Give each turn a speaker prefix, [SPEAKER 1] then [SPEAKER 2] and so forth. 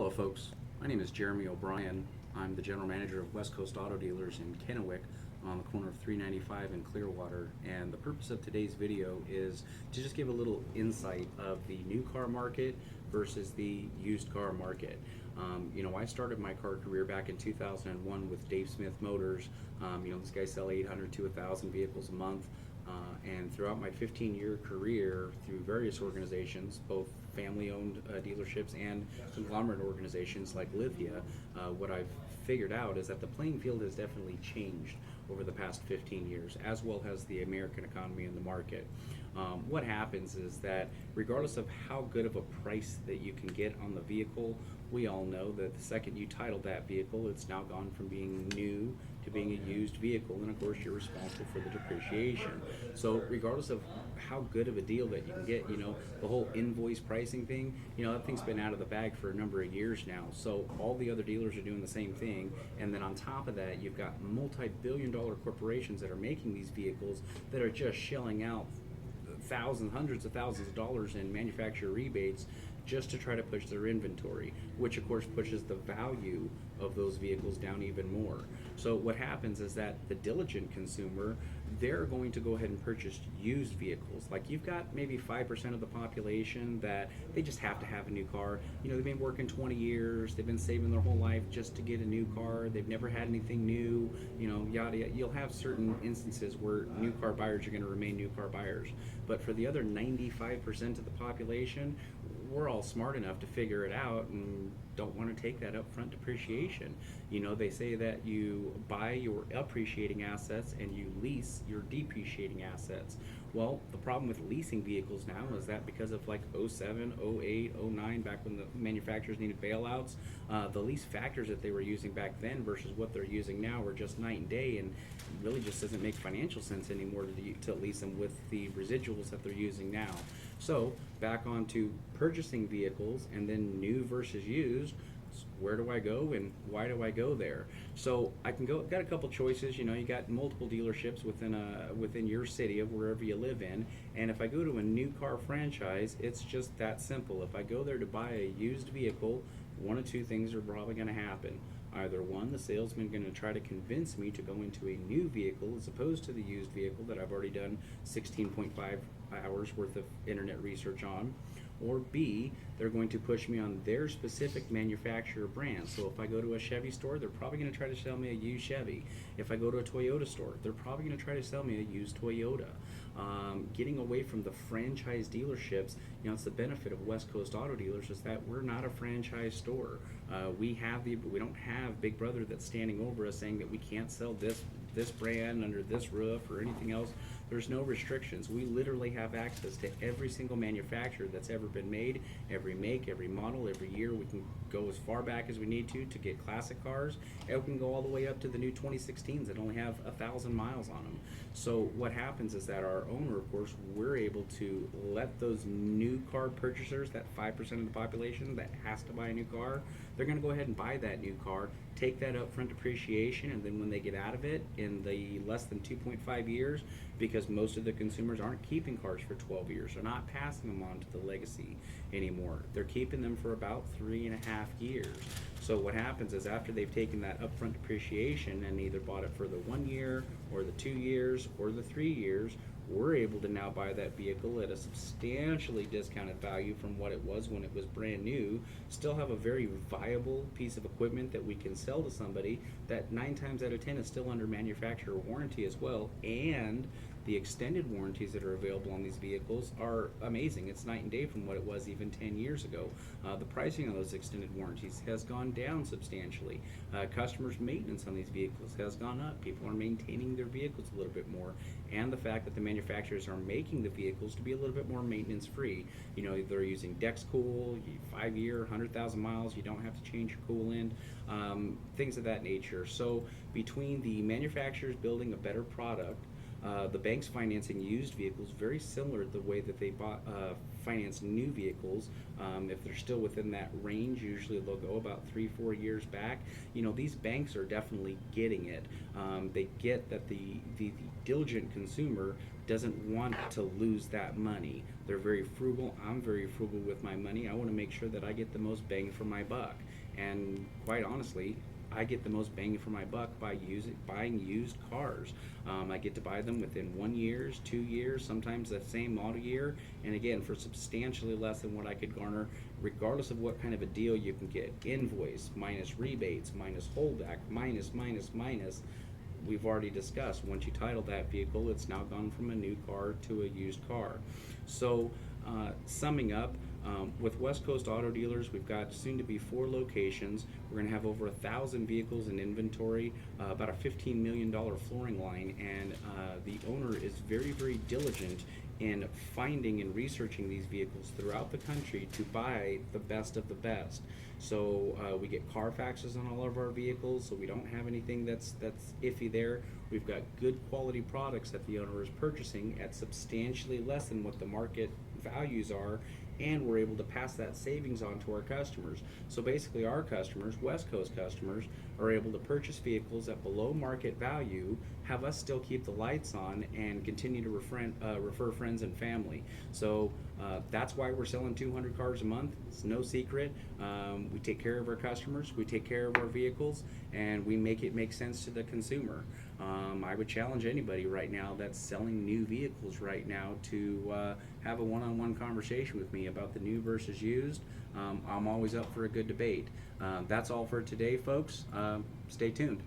[SPEAKER 1] Hello folks, my name is Jeremy O'Brien. I'm the general manager of West Coast Auto Dealers in Kennewick on the corner of 395 and Clearwater, and the purpose of today's video is to just give a little insight of the new car market versus the used car market. I started my car career back in 2001 with Dave Smith Motors. These guys sell 800 to 1,000 vehicles a month. And throughout my 15-year career through various organizations, both family-owned dealerships and conglomerate organizations like Lithia, what I've figured out is that the playing field has definitely changed over the past 15 years, as well as the American economy and the market. What happens is that regardless of how good of a price that you can get on the vehicle, we all know that the second you title that vehicle, it's now gone from being new to being a used vehicle, and of course you're responsible for the depreciation. So regardless of how good of a deal that you can get, the whole invoice pricing thing, that thing's been out of the bag for a number of years now. So all the other dealers are doing the same thing, and then on top of that, you've got multi-billion-dollar corporations that are making these vehicles that are just shelling out thousands, hundreds of thousands of dollars in manufacturer rebates just to try to push their inventory, which of course pushes the value of those vehicles down even more. So what happens is that the diligent consumer, they're going to go ahead and purchase used vehicles. Like you've got maybe 5% of the population that they just have to have a new car. They've been working 20 years, they've been saving their whole life just to get a new car, they've never had anything new, yada yada. You'll have certain instances where new car buyers are going to remain new car buyers. But for the other 95% of the population, we're all smart enough to figure it out and don't want to take that upfront depreciation. They say that you buy your appreciating assets and you lease your depreciating assets. Well, the problem with leasing vehicles now is that because of like 07, 08, 09, back when the manufacturers needed bailouts, the lease factors that they were using back then versus what they're using now are just night and day, and really just doesn't make financial sense anymore to lease them with the residuals that they're using now. So back on to purchasing vehicles and then new versus used. Where do I go and why do I go there? So I can go, got a couple choices. You got multiple dealerships within your city of wherever you live in, and if I go to a new car franchise, it's just that simple. If I go there to buy a used vehicle, one of two things are probably going to happen. Either one, the salesman going to try to convince me to go into a new vehicle as opposed to the used vehicle that I've already done 16.5 hours worth of internet research on, or B, they're going to push me on their specific manufacturer brand. So if I go to a Chevy store, they're probably going to try to sell me a used Chevy. If I go to a Toyota store, they're probably going to try to sell me a used Toyota. Getting away from the franchise dealerships, it's the benefit of West Coast Auto Dealers is that we're not a franchise store. We don't have Big Brother that's standing over us saying that we can't sell this brand under this roof or anything else. There's no restrictions. We literally have access to every single manufacturer that's ever been made, every make, every model, every year. We can go as far back as we need to get classic cars, and we can go all the way up to the new 2016s that only have 1,000 miles on them. So what happens is that our owner, of course, we're able to let those new car purchasers, that 5% of the population that has to buy a new car, they're going to go ahead and buy that new car, take that upfront depreciation, and then when they get out of it in the less than 2.5 years, because most of the consumers aren't keeping cars for 12 years, they're not passing them on to the legacy anymore. They're keeping them for about 3.5 years. So what happens is after they've taken that upfront depreciation and either bought it for the 1 year or the 2 years or the 3 years, we're able to now buy that vehicle at a substantially discounted value from what it was when it was brand new, still have a very viable piece of equipment that we can sell to somebody that 9 times out of 10 is still under manufacturer warranty as well, and the extended warranties that are available on these vehicles are amazing. It's night and day from what it was even 10 years ago. The pricing on those extended warranties has gone down substantially. Customers' maintenance on these vehicles has gone up. People are maintaining their vehicles a little bit more, and the fact that the manufacturers are making the vehicles to be a little bit more maintenance free. They're using Dexcool, 5-year, 100,000 miles, you don't have to change your coolant, things of that nature. So between the manufacturers building a better product, the banks financing used vehicles very similar to the way that they finance new vehicles. If they're still within that range, usually they'll go about 3-4 years back. You know, these banks are definitely getting it. They get that the diligent consumer doesn't want to lose that money. They're very frugal. I'm very frugal with my money. I want to make sure that I get the most bang for my buck. And quite honestly, I get the most bang for my buck by buying used cars. I get to buy them within 1 year, 2 years, sometimes the same model year, and again for substantially less than what I could garner, regardless of what kind of a deal you can get. Invoice minus rebates minus holdback minus. We've already discussed. Once you title that vehicle, it's now gone from a new car to a used car. So, summing up. With West Coast Auto Dealers, we've got soon to be 4 locations. We're going to have over 1,000 vehicles in inventory, about a $15 million flooring line, and the owner is very, very diligent in finding and researching these vehicles throughout the country to buy the best of the best. So we get CARFAXs on all of our vehicles, so we don't have anything that's iffy there. We've got good quality products that the owner is purchasing at substantially less than what the market values are, and we're able to pass that savings on to our customers. So basically our customers, West Coast customers, are able to purchase vehicles at below market value, have us still keep the lights on, and continue to refer friends and family. So that's why we're selling 200 cars a month. It's no secret. We take care of our customers, we take care of our vehicles, and we make it make sense to the consumer. I would challenge anybody right now that's selling new vehicles right now to have a one-on-one conversation with me about the new versus used. I'm always up for a good debate. That's all for today, folks. Stay tuned.